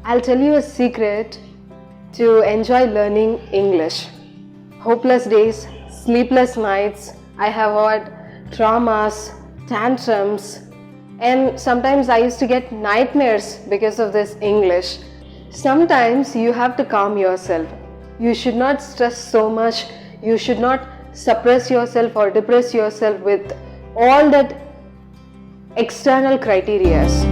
I'll tell you a secret to enjoy learning English. Hopeless days, sleepless nights, I have had traumas, tantrums, and sometimes I used to get nightmares because of this English. Sometimes you have to calm yourself. You should not stress so much. You should not suppress yourself or depress yourself with all that external criterias.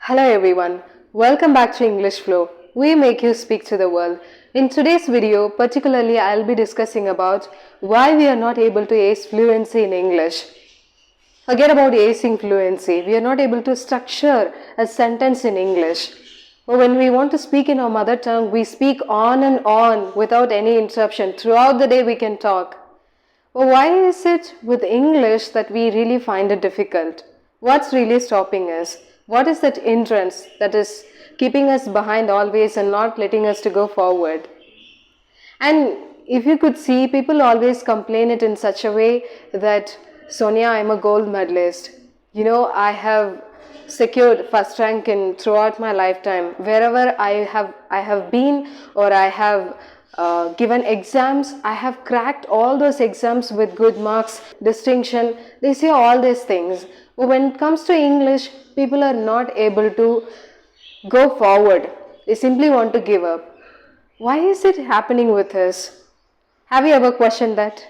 Hello everyone, welcome back to Englishfloww. We make you speak to the world. In today's video, particularly I'll be discussing about why we are not able to ace fluency in English. Forget about acing fluency, we are not able to structure a sentence in English. But when we want to speak in our mother tongue, we speak on and on without any interruption. Throughout the day we can talk. But why is it with English that we really find it difficult? What's really stopping us? What is that hindrance that is keeping us behind always and not letting us to go forward? And if you could see, people always complain it in such a way that, Sonia, I'm a gold medalist. I have secured first rank in throughout my lifetime. Wherever I have been or I have given exams, I have cracked all those exams with good marks, distinction. They say all these things. But when it comes to English, people are not able to go forward. They simply want to give up. Why is it happening with us? Have you ever questioned that?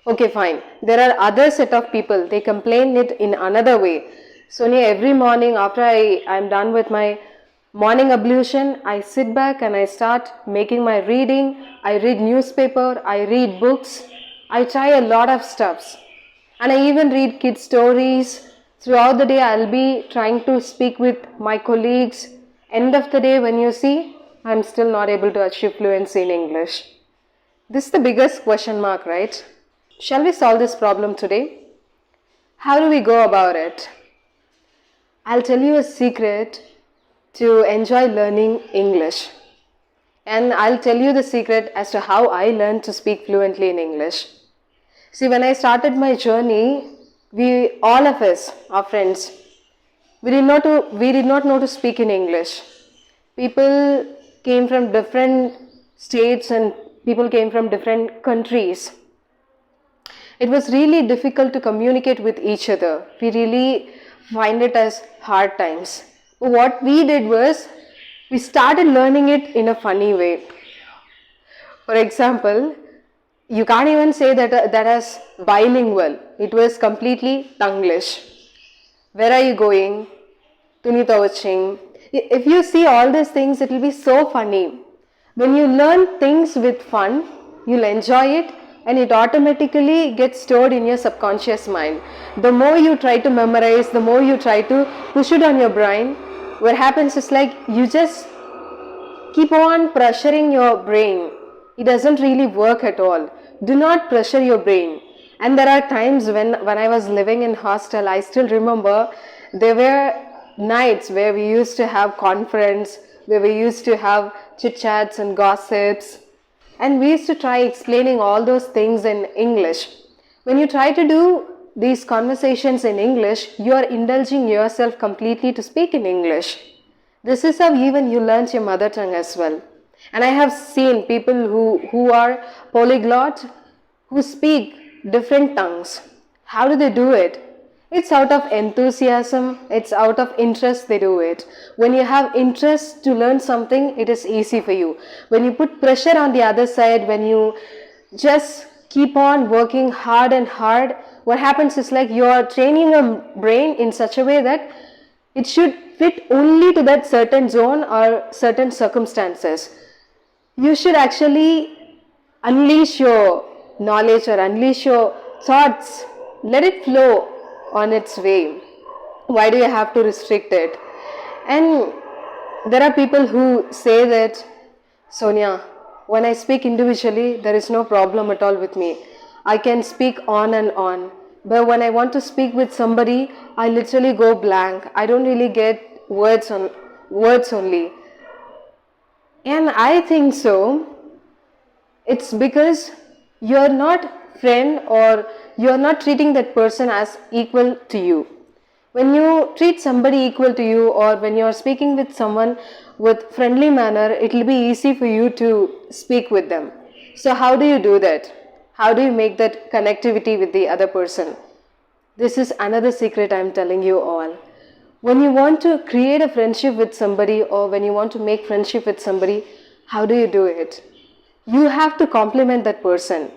Okay, fine. There are other set of people. They complain it in another way. Sonia, every morning after I'm done with my morning ablution, I sit back and I start making my reading. I read newspaper, I read books. I try a lot of stuffs. And I even read kids' stories. Throughout the day, I'll be trying to speak with my colleagues. End of the day, when you see, I'm still not able to achieve fluency in English. This is the biggest question mark, right? Shall we solve this problem today? How do we go about it? I'll tell you a secret to enjoy learning English. And I'll tell you the secret as to how I learned to speak fluently in English. See, when I started my journey, all of us, our friends, we did not know to speak in English. People came from different states and people came from different countries. It was really difficult to communicate with each other. We really find it as hard times. But what we did was, we started learning it in a funny way. For example, you can't even say that as bilingual. It was completely Tanglish. Where are you going? Tunita watching. If you see all these things, it will be so funny. When you learn things with fun, you'll enjoy it and it automatically gets stored in your subconscious mind. The more you try to memorize, the more you try to push it on your brain, what happens is like you just keep on pressuring your brain. It doesn't really work at all. Do not pressure your brain. And there are times when I was living in hostel, I still remember there were nights where we used to have conference, where we used to have chit-chats and gossips. And we used to try explaining all those things in English. When you try to do these conversations in English, you are indulging yourself completely to speak in English. This is how even you learn your mother tongue as well. And I have seen people who are polyglot, who speak different tongues. How do they do it? It's out of enthusiasm, it's out of interest they do it. When you have interest to learn something, it is easy for you. When you put pressure on the other side, when you just keep on working hard and hard, what happens is like you are training your brain in such a way that it should fit only to that certain zone or certain circumstances. You should actually unleash your knowledge or unleash your thoughts. Let it flow on its way. Why do you have to restrict it? And there are people who say that, Sonia, when I speak individually, there is no problem at all with me. I can speak on and on. But when I want to speak with somebody, I literally go blank. I don't really get words only. And I think so, it's because you're not friend, or you're not treating that person as equal to you. When you treat somebody equal to you, or when you're speaking with someone with friendly manner, it will be easy for you to speak with them. So how do you do that? How do you make that connectivity with the other person? This is another secret I'm telling you all. When you want to create a friendship with somebody, or when you want to make friendship with somebody, how do you do it? You have to compliment that person.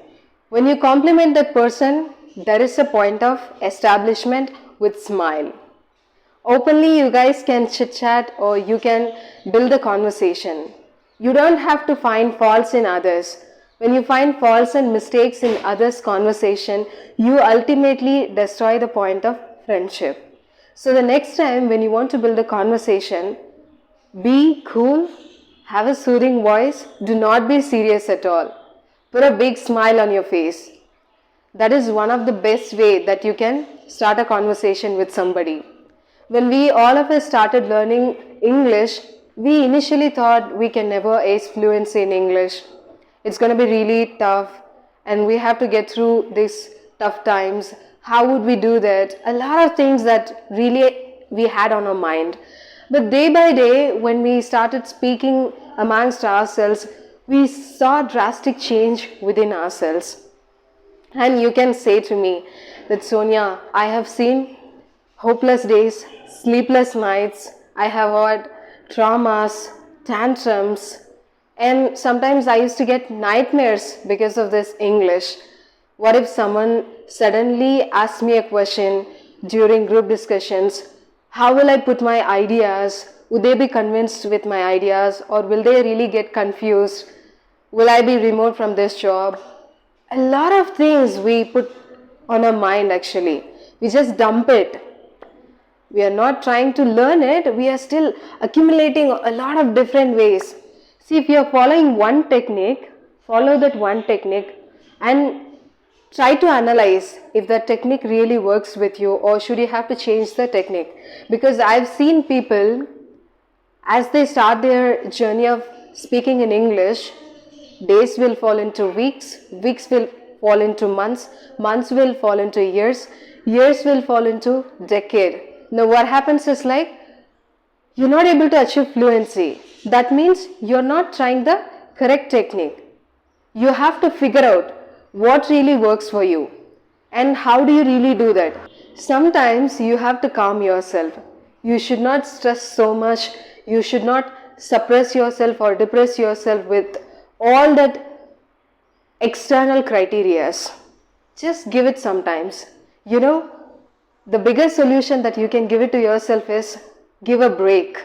When you compliment that person, there is a point of establishment with smile. Openly, you guys can chit chat, or you can build a conversation. You don't have to find faults in others. When you find faults and mistakes in others' conversation, you ultimately destroy the point of friendship. So the next time when you want to build a conversation, be cool, have a soothing voice, do not be serious at all. Put a big smile on your face. That is one of the best way that you can start a conversation with somebody. When we all of us started learning English, we initially thought we can never ace fluency in English. It's going to be really tough and we have to get through these tough times. How would we do that? A lot of things that really we had on our mind. But day by day, when we started speaking amongst ourselves, we saw drastic change within ourselves. And you can say to me that, Sonia, I have seen hopeless days, sleepless nights, I have had traumas, tantrums, and sometimes I used to get nightmares because of this English. What if someone suddenly asks me a question during group discussions? How will I put my ideas? Would they be convinced with my ideas, or will they really get confused? Will I be removed from this job? A lot of things we put on our mind actually. We just dump it. We are not trying to learn it. We are still accumulating a lot of different ways. See, if you are following one technique, follow that one technique and try to analyze if that technique really works with you, or should you have to change the technique. Because I've seen people, as they start their journey of speaking in English, days will fall into weeks, weeks will fall into months, months will fall into years, years will fall into decade. Now what happens is like, you're not able to achieve fluency. That means you're not trying the correct technique. You have to figure out what really works for you and how do you really do that. Sometimes you have to calm yourself. You should not stress so much. You should not suppress yourself or depress yourself with all that external criterias. Just give it sometimes. You know, the biggest solution that you can give it to yourself is give a break.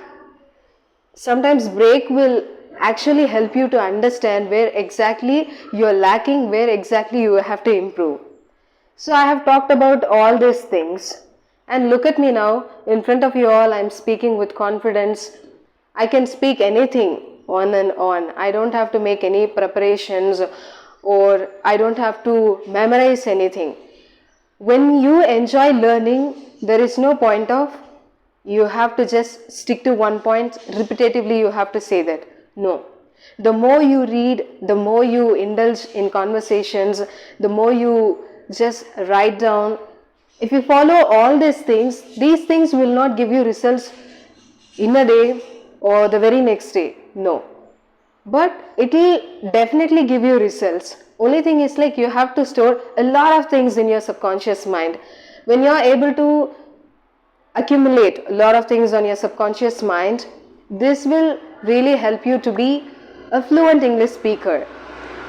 Sometimes break will actually help you to understand where exactly you're lacking, where exactly you have to improve. So I have talked about all these things, and look at me now, in front of you all, I'm speaking with confidence. I can speak anything on and on. I don't have to make any preparations, or I don't have to memorize anything. When you enjoy learning, there is no point of you have to just stick to one point, repetitively you have to say that. No. The more you read, the more you indulge in conversations, the more you just write down. If you follow all these things will not give you results in a day or the very next day. No. But it will definitely give you results. Only thing is like you have to store a lot of things in your subconscious mind. When you are able to accumulate a lot of things on your subconscious mind, this will really help you to be a fluent English speaker.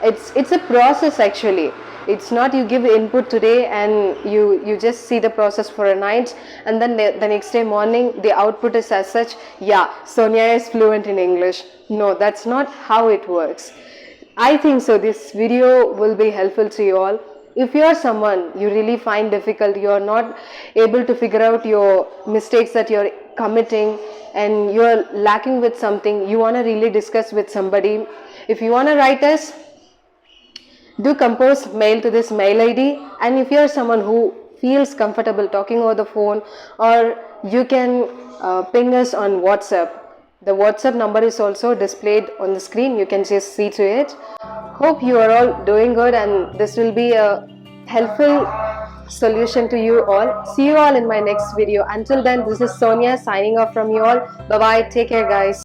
It's a process actually. It's not you give input today and you just see the process for a night and then the next day morning the output is as such, yeah, Sonia is fluent in English. No, that's not how it works. I think so this video will be helpful to you all. If you are someone you really find difficult, you are not able to figure out your mistakes that you are committing and you are lacking with something, you want to really discuss with somebody, if you want to write us, do compose mail to this mail ID. And if you are someone who feels comfortable talking over the phone, or you can ping us on WhatsApp. The WhatsApp number is also displayed on the screen. You can just see to it. Hope you are all doing good and this will be a helpful solution to you all. See you all in my next video. Until then, this is Sonia signing off from you all. Bye bye. Take care, guys.